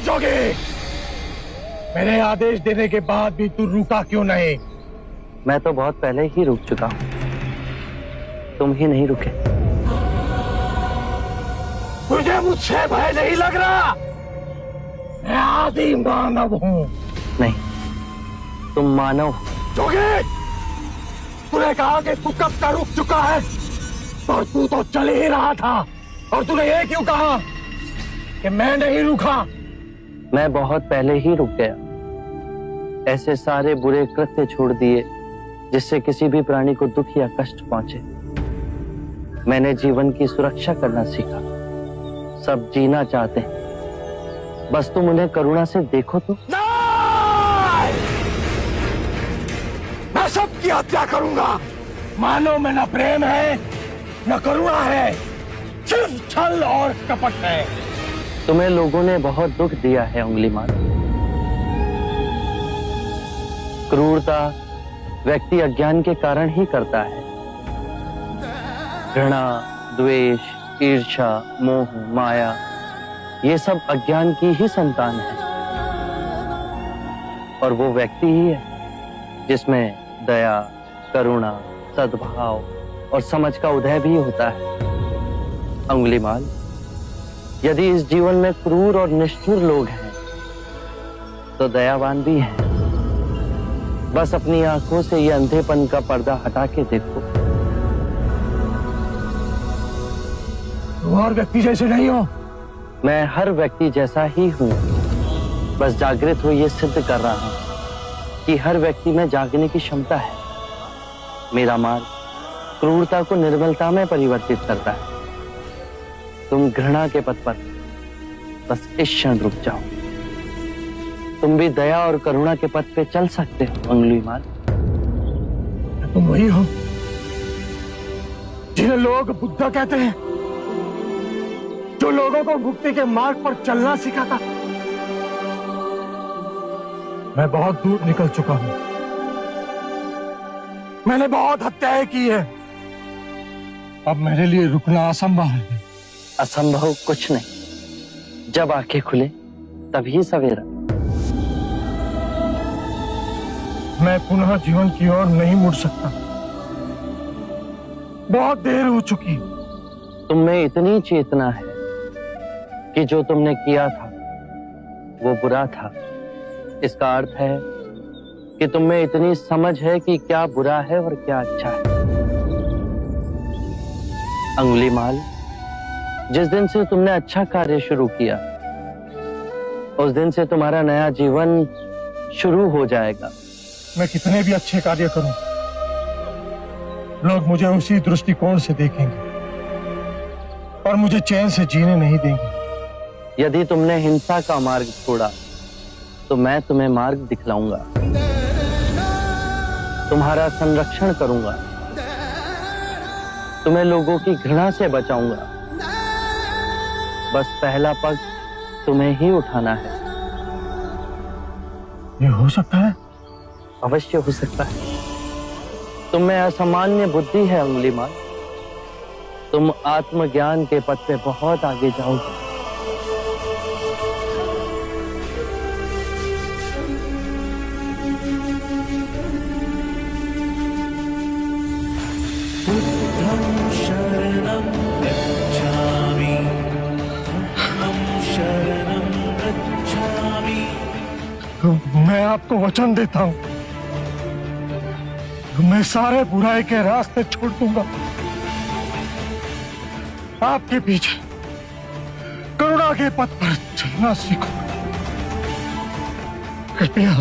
जोगी, मेरे आदेश देने के बाद भी तू रुका क्यों नहीं? मैं तो बहुत पहले ही रुक चुका हूं, तुम ही नहीं रुके। तुझे मुझसे भय नहीं लग रहा? मैं आदि मानव हूं। नहीं, तुम मानव हो। जोगी, तूने कहा कि तू कब का रुक चुका है, और तू तो चल ही रहा था, और तूने ये क्यों कहा कि मैं नहीं रुका? मैं बहुत पहले ही रुक गया। ऐसे सारे बुरे कृत्य छोड़ दिए जिससे किसी भी प्राणी को दुख या कष्ट पहुंचे। मैंने जीवन की सुरक्षा करना सीखा। सब जीना चाहते हैं, बस तुम उन्हें करुणा से देखो तो। मैं सबकी हत्या करूंगा। मानो में न प्रेम है न करुणा है, सिर्फ छल और कपट है। तुम्हें लोगों ने बहुत दुख दिया है अंगुलीमाल। क्रूरता व्यक्ति अज्ञान के कारण ही करता है। घृणा, द्वेष, ईर्ष्या, मोह, माया, ये सब अज्ञान की ही संतान है। और वो व्यक्ति ही है जिसमें दया, करुणा, सद्भाव और समझ का उदय भी होता है। अंगुलीमाल, यदि इस जीवन में क्रूर और निष्ठुर लोग हैं तो दयावान भी हैं। बस अपनी आंखों से ये अंधेपन का पर्दा हटा के देखो। तुम और व्यक्ति जैसे नहीं हो। मैं हर व्यक्ति जैसा ही हूं, बस जागृत हो ये सिद्ध कर रहा हूं कि हर व्यक्ति में जागने की क्षमता है। मेरा मार्ग क्रूरता को निर्मलता में परिवर्तित करता है। तुम घृणा के पथ पर बस इस क्षण रुक जाओ। तुम भी दया और करुणा के पथ पे चल सकते हो अंगुलीमाल। तुम वही हो जिन्हें लोग बुद्धा कहते हैं, जो लोगों को मुक्ति के मार्ग पर चलना सिखाता। मैं बहुत दूर निकल चुका हूं। मैंने बहुत हत्याएं की है। अब मेरे लिए रुकना असंभव है। असंभव कुछ नहीं। जब आंखें खुले तभी सवेरा। मैं पुनः जीवन की ओर नहीं मुड़ सकता। बहुत देर हो चुकी। तुम में इतनी चेतना है कि जो तुमने किया था वो बुरा था। इसका अर्थ है कि तुम में इतनी समझ है कि क्या बुरा है और क्या अच्छा है। अंगुलीमाल, जिस दिन से तुमने अच्छा कार्य शुरू किया उस दिन से तुम्हारा नया जीवन शुरू हो जाएगा। मैं कितने भी अच्छे कार्य करूं, लोग मुझे उसी दृष्टिकोण से देखेंगे और मुझे चैन से जीने नहीं देंगे। यदि तुमने हिंसा का मार्ग छोड़ा तो मैं तुम्हें मार्ग दिखलाऊंगा। तुम्हारा संरक्षण करूंगा। तुम्हें लोगों की घृणा से बचाऊंगा। बस पहला पग तुम्हें ही उठाना है। ये हो सकता है? अवश्य हो सकता है। तुम में असामान्य बुद्धि है अंगुलीमाल। तुम आत्मज्ञान के पथ पे बहुत आगे जाओगे। मैं आपको वचन देता हूं, मैं सारे बुराई के रास्ते छोड़ दूंगा। आपके पीछे करुणा के पथ पर चलना सीखो। कृपया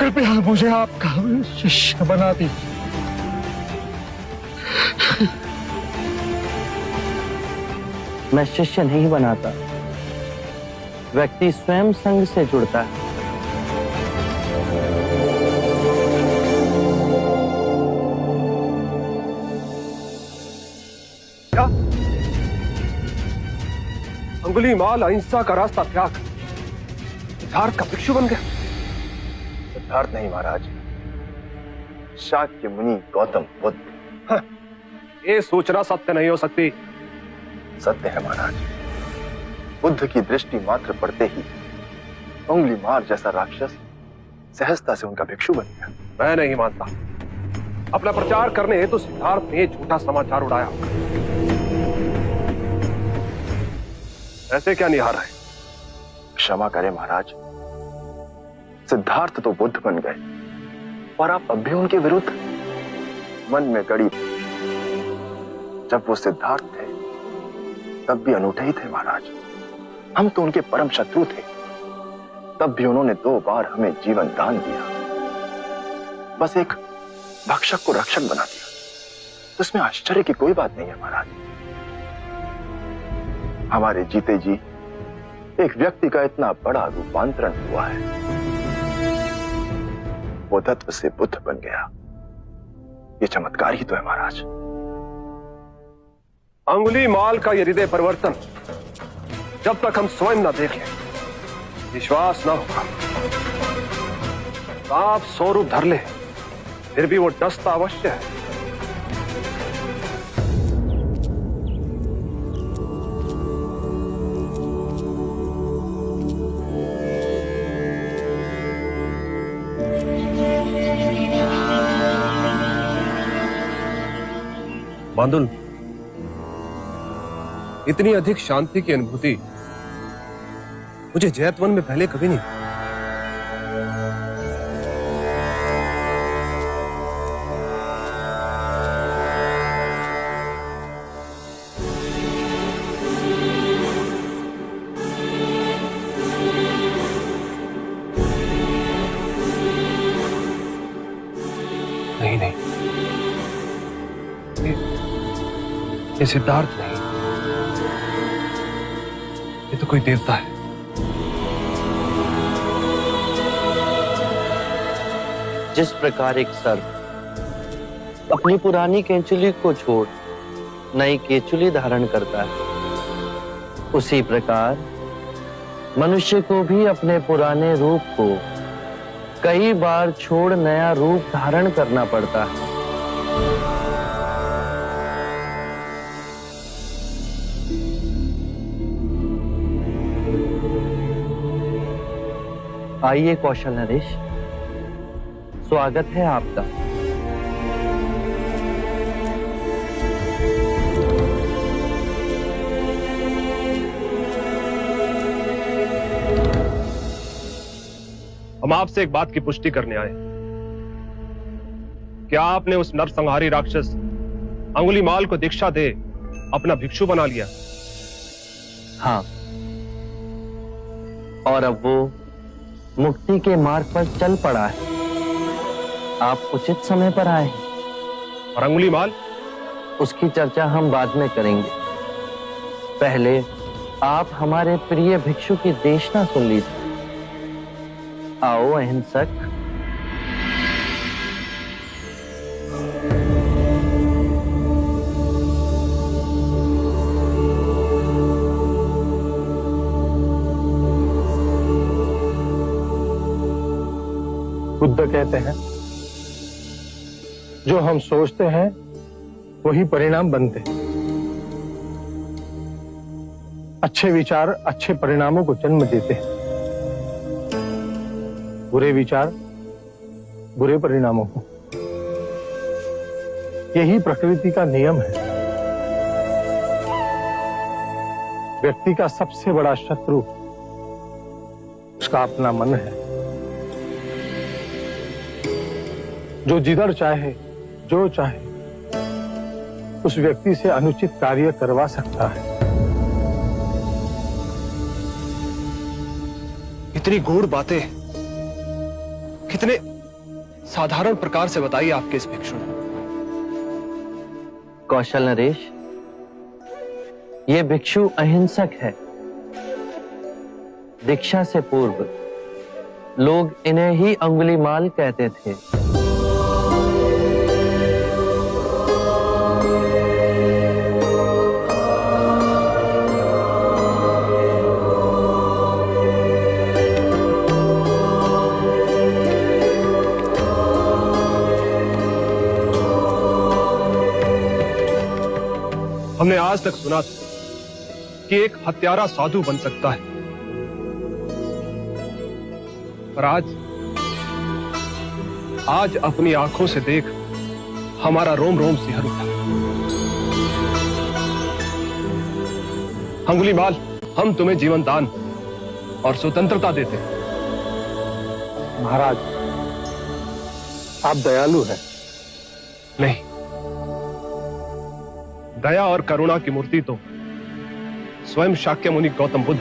कृपया मुझे आपका शिष्य बना दीजिए। मैं शिष्य नहीं बनाता, व्यक्ति स्वयं संग से जुड़ता है। क्या अंगुलीमाल अहिंसा का रास्ता त्याग सिद्धार्थ का भिक्षु बन गया? सिद्धार्थ नहीं महाराज, शाक्य मुनि गौतम बुद्ध। ये सूचना सत्य नहीं हो सकती। सत्य है महाराज। बुद्ध की दृष्टि मात्र पड़ते ही उंगली मार जैसा राक्षस सहजता से उनका भिक्षु बन गया। मैं नहीं मानता। अपना प्रचार करने हेतु सिद्धार्थ ने झूठा समाचार उड़ाया। ऐसे क्या निहार है? क्षमा करें महाराज, सिद्धार्थ तो बुद्ध बन गए और आप अब भी उनके विरुद्ध मन में गड़ी थी। जब वो सिद्धार्थ थे तब भी अनूठे ही थे महाराज। हम तो उनके परम शत्रु थे, तब भी उन्होंने 2 बार हमें जीवन दान दिया। बस एक भक्षक को रक्षक बना दिया, तो इसमें आश्चर्य की कोई बात नहीं है महाराज। हमारे जीते जी एक व्यक्ति का इतना बड़ा रूपांतरण हुआ है, वो तत्व से बुद्ध बन गया। ये चमत्कार ही तो है महाराज। अंगुलीमाल का ये हृदय परिवर्तन जब तक हम स्वयं न देख लें, विश्वास न होगा। आप 100 रूप धर ले, फिर भी वो डसता अवश्य है। बांदुल, इतनी अधिक शांति की अनुभूति मुझे जैतवन में पहले कभी नहीं। नहीं नहीं, ये सिद्धार्थ नहीं, ये तो कोई देवता है। जिस प्रकार एक सर्प अपनी पुरानी केंचुली को छोड़ नई केंचुली धारण करता है, उसी प्रकार मनुष्य को भी अपने पुराने रूप को कई बार छोड़ नया रूप धारण करना पड़ता है। आइए कौशल नरेश, स्वागत है आपका। हम आपसे एक बात की पुष्टि करने आए। क्या आपने उस नरसंहारी राक्षस अंगुलीमाल को दीक्षा दे अपना भिक्षु बना लिया? हाँ, और अब वो मुक्ति के मार्ग पर चल पड़ा है। आप उचित समय पर आए हैं। और अंगुलीमाल? उसकी चर्चा हम बाद में करेंगे। पहले आप हमारे प्रिय भिक्षु की देशना सुन लीजिए। आओ अहिंसक। बुद्ध कहते हैं, जो हम सोचते हैं वही परिणाम बनते हैं। अच्छे विचार अच्छे परिणामों को जन्म देते हैं, बुरे विचार बुरे परिणामों को। यही प्रकृति का नियम है। व्यक्ति का सबसे बड़ा शत्रु उसका अपना मन है, जो जिधर चाहे जो चाहे उस व्यक्ति से अनुचित कार्य करवा सकता है। इतनी गूढ़ बातें कितने साधारण प्रकार से बताई आपके इस भिक्षु ने। कौशल नरेश, ये भिक्षु अहिंसक है। दीक्षा से पूर्व लोग इन्हें ही अंगुलीमाल कहते थे। हमने आज तक सुना था कि एक हत्यारा साधु बन सकता है, पर आज अपनी आंखों से देख हमारा रोम रोम सिहर उठा। अंगुलीमाल, हम तुम्हें जीवन दान और स्वतंत्रता देते हैं। महाराज, आप दयालु हैं। नहीं, दया और करुणा की मूर्ति तो स्वयं शाक्य मुनि गौतम बुद्ध